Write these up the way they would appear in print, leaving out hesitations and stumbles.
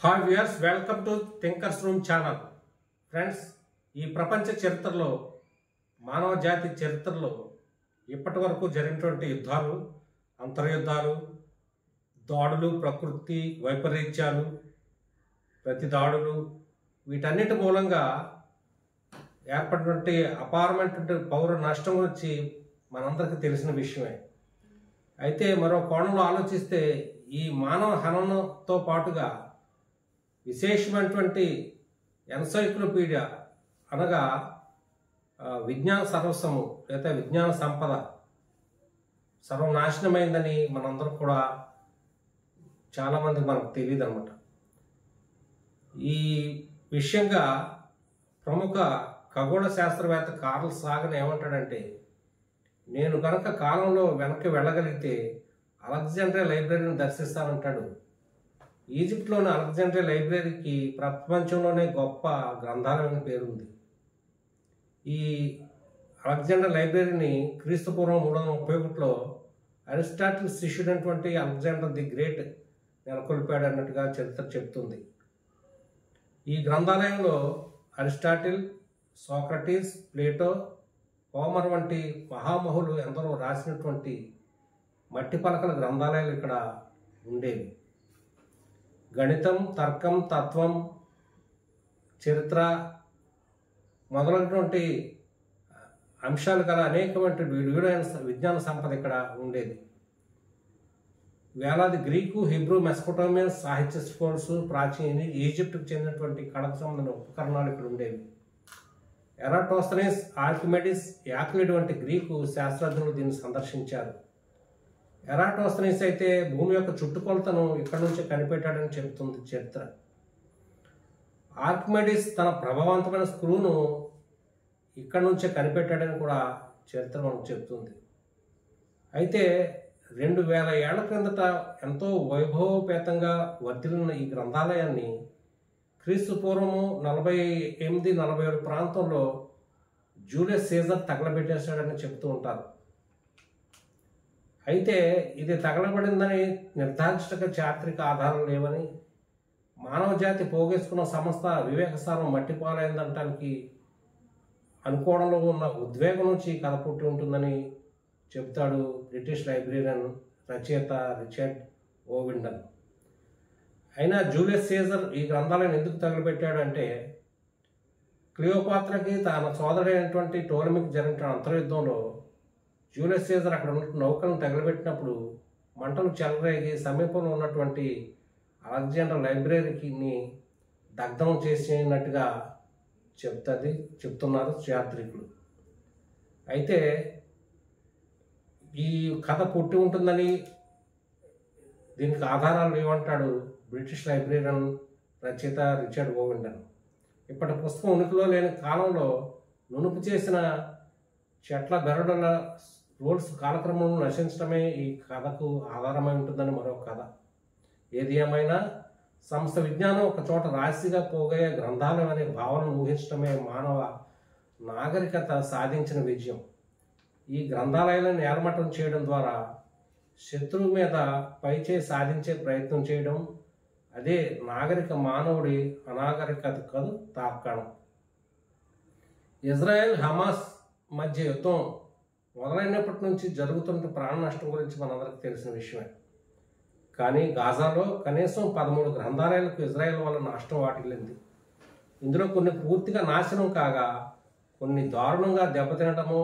Hi viewers, welcome to thinkers room channel. Friends, ఈ ప్రపంచ చరిత్రలో, మానవ జాతి చరిత్రలో ఇప్పటి వరకు జరిగినటువంటి యుద్ధాలు, అంతర్యుద్ధాలు, దాడులు, ప్రకృతి వైపరీత్యాలు, ప్రతి దాడులు, వీటన్నిటి మూలంగా ఏర్పడినటువంటి అపారమైనటువంటి పౌర నష్టం గురించి మనందరికీ తెలిసిన విషయమే. అయితే మరో కోణంలో ఆలోచిస్తే ఈ మానవ హననంతో పాటుగా విశేషమైనటువంటి ఎన్సైక్లోపీడియా అనగా విజ్ఞాన సర్వస్వము లేదా విజ్ఞాన సంపద సర్వనాశనమైందని మనందరం కూడా చాలామంది మనకు తెలియదు అనమాట. ఈ విషయంగా ప్రముఖ ఖగోళ శాస్త్రవేత్త కార్ల్ సాగన్ ఏమంటాడంటే, నేను కనుక కాలంలో వెనక్కి వెళ్ళగలిగితే అలెగ్జాండ్రియా లైబ్రరీని దర్శిస్తానంటాడు. ఈజిప్ట్లోని అలెగ్జాండ్రియా లైబ్రరీకి ప్రపంచంలోనే గొప్ప గ్రంథాలయం పేరుంది. ఈ అలెగ్జాండ్రియా లైబ్రరీని క్రీస్తుపూర్వం 331లో అరిస్టాటిల్ శిష్యుడైనటువంటి అలెగ్జాండర్ ది గ్రేట్ నెలకొల్పాడు అన్నట్టుగా చరిత్ర చెప్తుంది. ఈ గ్రంథాలయంలో అరిస్టాటిల్, సోక్రటీస్, ప్లేటో, హోమర్ వంటి మహామహులు ఎందరో రాసినటువంటి మట్టి పలకల గ్రంథాలయాలు ఇక్కడ ఉండేవి. గణితం, తర్కం, తత్వం, చరిత్ర మొదలైనటువంటి అంశాలు గల అనేకమైన విలువైన విజ్ఞాన సంపద ఇక్కడ ఉండేది. వేలాది గ్రీకు, హిబ్రూ, మెసపోటోమియన్ సాహిత్య స్కోర్స్, ప్రాచీన ఈజిప్ట్కు చెందినటువంటి కళకు సంబంధించిన ఉపకరణాలు ఇక్కడ ఉండేవి. ఎరాటోస్తెనీస్, ఆర్కిమెడిస్, యాక్లిడ్ వంటి గ్రీకు శాస్త్రజ్ఞులు దీన్ని సందర్శించారు. ఎరాటోస్తెనీస్ అయితే భూమి యొక్క చుట్టుకొలతను ఇక్కడి నుంచే కనిపెట్టాడని చెబుతుంది చరిత్ర. ఆర్కిమెడిస్ తన ప్రభావవంతమైన స్క్రూను ఇక్కడి నుంచే కనిపెట్టాడని కూడా చరిత్ర మనకు చెబుతుంది. అయితే 2000 ఏళ్ల క్రిందట ఎంతో వైభవోపేతంగా వర్ధిల్లిన ఈ గ్రంథాలయాన్ని క్రీస్తు పూర్వము 48-47 ప్రాంతంలో జూలియస్ సీజర్ తగలబెట్టేశాడని చెబుతూ ఉంటారు. అయితే ఇది తగలబడిందని నిర్ధారించక చారిత్రక ఆధారం లేవని, మానవ జాతి పోగేసుకున్న సంస్థ వివేకసారం మట్టిపాలైందనటానికి అనుకోవడంలో ఉన్న ఉద్వేగం నుంచి కథ పుట్టి ఉంటుందని చెబుతాడు బ్రిటిష్ లైబ్రేరియన్ రచయిత రిచర్డ్ ఓవిండన్. అయినా జూలియస్ సీజర్ ఈ గ్రంథాలను ఎందుకు తగలబెట్టాడు అంటే, క్లియోపాత్రకి తన సోదరుడైనటువంటి టోలమీకి జరిగిన అంతర్యుద్ధంలో జూలియస్ సీజర్ అక్కడ ఉన్న నౌకలను తగలబెట్టినప్పుడు మంటలు చెలరేగి సమీపంలో ఉన్నటువంటి అలెగ్జాండర్ లైబ్రరీని దగ్ధం చేసినట్టుగా చెప్తున్నారు చారిత్రకులు. అయితే ఈ కథ పుట్టి ఉంటుందని, దీనికి ఆధారాలు ఏమంటాడు బ్రిటిష్ లైబ్రేరియన్ రచయిత రిచర్డ్ ఓవిండన్. ఇప్పటి పుస్తకం ఉనికిలో లేని కాలంలో నునుపు చేసిన చెట్ల బెరడుల రోల్స్ కాలక్రమంలో నశించడమే ఈ కథకు ఆధారమై ఉంటుందని మరొక కథ. ఏది ఏమైనా సంస్థ విజ్ఞానం ఒక చోట రాశిగా పోగయ్యే గ్రంథాలయం అనే భావనను ఊహించడమే మానవ నాగరికత సాధించిన విజయం. ఈ గ్రంథాలయాలను నేలమట్టం చేయడం ద్వారా శత్రువు మీద పైచేయి సాధించే ప్రయత్నం చేయడం, అదే నాగరిక మానవుడి అనాగరికతకు తార్కాణం. ఇజ్రాయెల్, హమాస్ మధ్య యుద్ధం మొదలైనప్పటి నుంచి జరుగుతున్న ప్రాణ నష్టం గురించి మనందరికీ తెలిసిన విషయమే. కానీ గాజాలో కనీసం 13 గ్రంథాలయాలకు ఇజ్రాయెల్ వల్ల నష్టం వాటిల్లింది. ఇందులో కొన్ని పూర్తిగా నాశనం కాగా, కొన్ని దారుణంగా దెబ్బతినడము,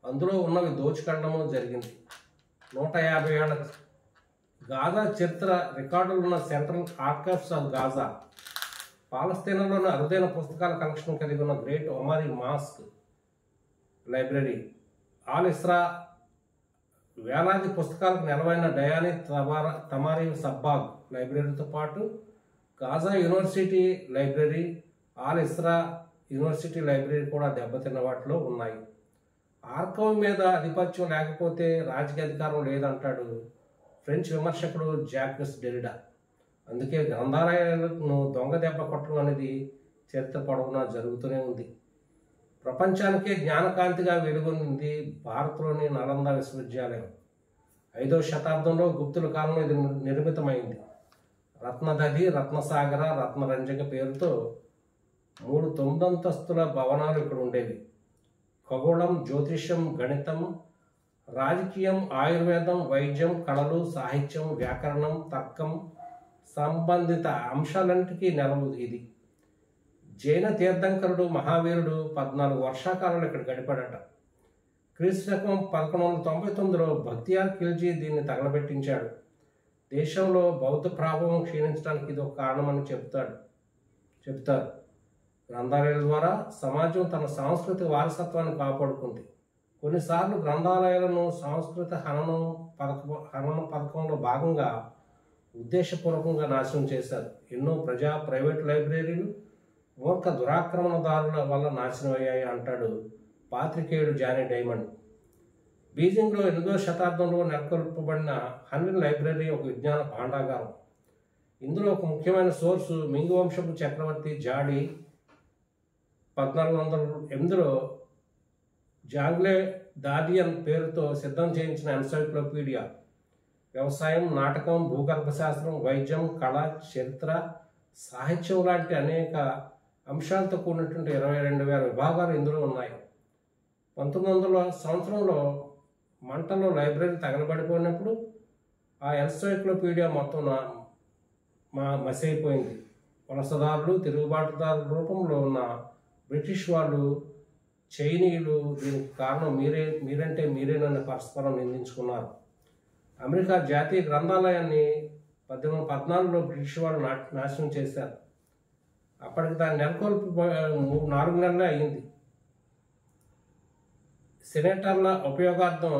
అందులో ఉన్నవి దోచుకెళ్ళడము జరిగింది. 150 ఏళ్ల గాజా చరిత్ర రికార్డులు ఉన్న సెంట్రల్ ఆర్కైవ్స్ ఆఫ్ గాజా, పాలస్తీనాలోని అరుదైన పుస్తకాల కలెక్షన్ కలిగి ఉన్న great Omari mosque library, Al Isra వేలాది పుస్తకాలకు నెలవైన డయానీ తమారీ సబ్బాగ్ లైబ్రరీతో పాటు Gaza university library, Al Isra university library కూడా దెబ్బతిన్న వాటిలో ఉన్నాయి. ఆర్కైవ్ మీద ఆధిపత్యం లేకపోతే రాజకీయ అధికారం లేదంటాడు ఫ్రెంచ్ విమర్శకుడు జాక్విస్ డెరిడా. అందుకే గ్రంథాలయాలను దొంగ దెబ్బ కొట్టడం అనేది చరిత్ర పొడవునా జరుగుతూనే ఉంది. ప్రపంచానికే జ్ఞానకాంతిగా వెలుగొందింది భారత్లోని నలంద విశ్వవిద్యాలయం. 5వ శతాబ్దంలో గుప్తుల కాలంలో ఇది నిర్మితమైంది. రత్నదధి, రత్నసాగర, రత్నరంజక పేరుతో 3 9 భవనాలు ఇక్కడ ఉండేవి. ఖగోళం, జ్యోతిష్యం, గణితం, రాజకీయం, ఆయుర్వేదం, వైద్యం, కళలు, సాహిత్యం, వ్యాకరణం, తర్కం సంబంధిత అంశాలన్నిటికీ నెలవు ఇది. జైన తీర్థంకరుడు మహావీరుడు 14 వర్షాకాలాలు ఇక్కడ గడిపాడట. క్రీస్తుశకం 1199లో బక్తియార్ ఖిల్జీ దీన్ని తగలబెట్టించాడు. దేశంలో బౌద్ధ ప్రభావం క్షీణించడానికి ఇది ఒక కారణమని చెప్తారు. గ్రంథాలయాల ద్వారా సమాజం తన సాంస్కృతిక వారసత్వాన్ని కాపాడుకుంది. కొన్నిసార్లు గ్రంథాలయాలను సాంస్కృతిక హనన పథకంలో భాగంగా ఉద్దేశపూర్వకంగా నాశనం చేశారు. ఎన్నో ప్రైవేటు లైబ్రరీలు మూర్ఖ దురాక్రమణదారుల వల్ల నాశనం అయ్యాయి అంటాడు పాత్రికేయుడు జానీ డైమండ్. బీజింగ్లో 8వ శతాబ్దంలో నెలకొల్పబడిన హన్విన్ లైబ్రరీ ఒక విజ్ఞాన భాండాగారం. ఇందులో ఒక ముఖ్యమైన సోర్సు మింగ్ వంశపు చక్రవర్తి జాడి 1408లో జాంగ్లే దాదియన్ పేరుతో సిద్ధం చేయించిన ఎన్సైక్లోపీడియా. వ్యవసాయం, నాటకం, భూగర్భ శాస్త్రం, వైద్యం, కళ, చరిత్ర, సాహిత్యం లాంటి అనేక అంశాలతో కూడినటువంటి 22,000 విభాగాలు ఇందులో ఉన్నాయి. 1900 సంవత్సరంలో మంటలో లైబ్రరీ తగలబడిపోయినప్పుడు ఆ ఎన్సైక్లోపీడియా మొత్తం మసైపోయింది. వలసదారులు, తిరుగుబాటుదారుల రూపంలో ఉన్న బ్రిటిష్ వాళ్ళు, చైనీయులు దీనికి కారణం మీరేనని పరస్పరం నిందించుకున్నారు. అమెరికా జాతీయ గ్రంథాలయాన్ని 1814లో బ్రిటిష్ వాళ్ళు నాశనం చేశారు. అప్పటికి దాన్ని నెలకొల్పి 4 నెలలే అయ్యింది. సెనేటర్ల ఉపయోగార్థం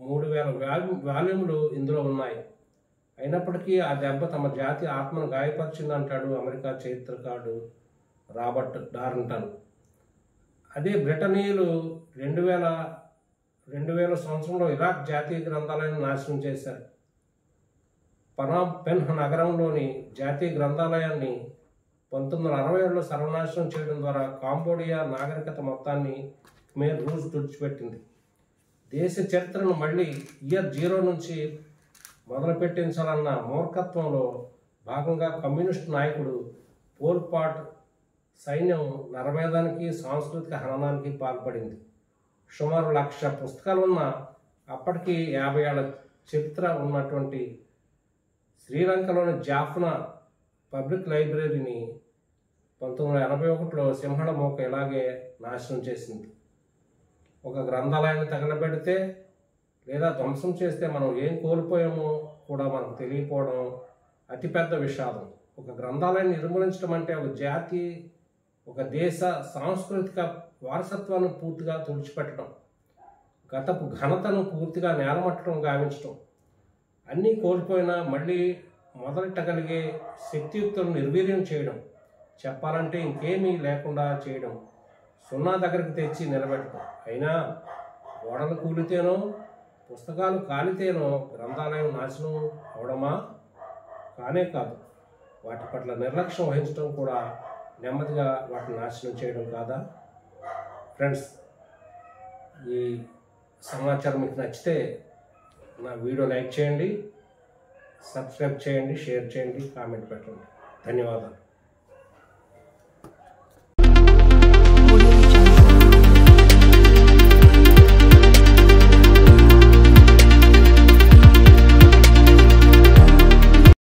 3000 వాల్యూములు ఇందులో ఉన్నాయి. అయినప్పటికీ ఆ దెబ్బ తమ జాతి ఆత్మను గాయపరిచిందంటాడు అమెరికా చరిత్రకారుడు రాబర్ట్ డార్ంటన్. అదే బ్రిటనీయులు 2000 సంవత్సరంలో ఇరాక్ జాతీయ గ్రంథాలయాన్ని నాశనం చేశారు. పనామ్ పెన్ నగరంలోని జాతీయ గ్రంథాలయాన్ని 1967లో సర్వనాశనం చేయడం ద్వారా కాంబోడియా నాగరికత మొత్తాన్ని ఖమేర్ రూజ్ తుడిచిపెట్టింది. దేశ చరిత్రను మళ్ళీ ఇయర్ 0 నుంచి మొదలుపెట్టించాలన్న మూర్ఖత్వంలో భాగంగా కమ్యూనిస్టు నాయకుడు పోల్ పాట్ సైన్యం నరమేధానికి, సాంస్కృతిక హననానికి పాల్పడింది. సుమారు 1,00,000 పుస్తకాలు ఉన్న అప్పటికి 50 ఏళ్ల చరిత్ర ఉన్నటువంటి శ్రీలంకలోని జాఫ్నా పబ్లిక్ లైబ్రరీని 1981లో సింహళ మోక ఇలాగే నాశనం చేసింది. ఒక గ్రంథాలయాన్ని తగలబెడితే లేదా ధ్వంసం చేస్తే మనం ఏం కోల్పోయామో కూడా మనకు తెలియకపోవడం అతిపెద్ద విషాదం. ఒక గ్రంథాలయాన్ని నిర్మూలించడం అంటే ఒక జాతి, ఒక దేశ సాంస్కృతిక వారసత్వాన్ని పూర్తిగా తుడిచిపెట్టడం, గతపు ఘనతను పూర్తిగా నేలమట్టడం గావించడం, అన్నీ కోల్పోయినా మళ్ళీ మొదలెట్టగలిగే శక్తియుక్తులను నిర్వీర్యం చేయడం, చెప్పాలంటే ఇంకేమీ లేకుండా చేయడం, 0 దగ్గరికి తెచ్చి నిలబెట్టడం. అయినా గోడలు కూలితేనో పుస్తకాలు కాలితేనో గ్రంథాలయం నాశనం అవడమా? కానే కాదు. వాటి పట్ల నిర్లక్ష్యం వహించడం కూడా నెమ్మదిగా వాటిని నాశనం చేయడం కాదా? ఫ్రెండ్స్, ఈ సమాచారం మీకు నచ్చితే నా వీడియో లైక్ చేయండి, సబ్స్క్రైబ్ చేయండి, షేర్ చేయండి, కామెంట్ పెట్టండి. ధన్యవాదాలు.